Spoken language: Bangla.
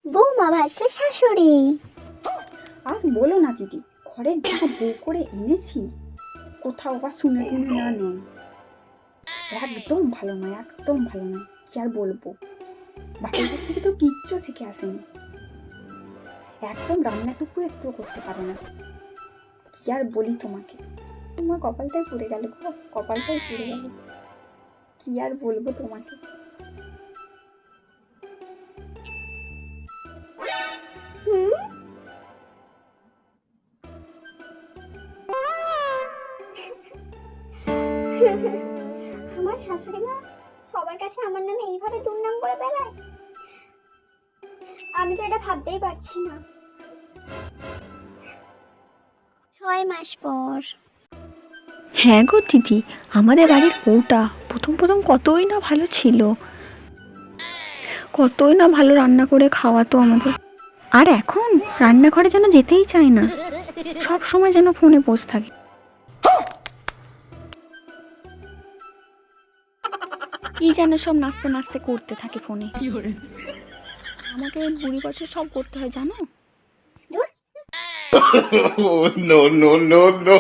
বৌমা ভাসছে শাশুড়ি। আর বলো না দিদি, ঘরের যা বউ করে এনেছি, কোথাও আবার শুনে টুনে না নেয়। একদম ভালো নয়, একদম ভালো নয়। কি আর বলবো, বাপের বাড়ি থেকে তো কিচ্ছু শিখে আসেনি। একদম রান্নাটুকু একটু করতে পারে না। কি আর বলি তোমাকে, তোমার কপালটাই পুড়ে গেল গো, কপালটাই পুড়ে গেল। কি আর বলবো তোমাকে। হুম, আমার শাশুড়ি মা সবার কাছে আমার নামে এইভাবে দুর্নাম করে বেড়ায়। আমি তো এটা ভাবতেই পারছি না। 6 মাস পর। হ্যাঁ গো দিদি, আমাদের বাড়ির বউটা প্রথম প্রথম কতই না ভালো ছিল, কতই না ভালো রান্না করে খাওয়াতো আমাদের। আর এখন রান্নাঘরে যেন যেতেই চায় না, সব সময় যেন ফোনে বসে থাকে। কি যেন সব নাচতে নাচতে করতে থাকে ফোনে। আমাকে বুড়ি বছর সব করতে হয় জানো। ধুর, Oh, no, no, no, no.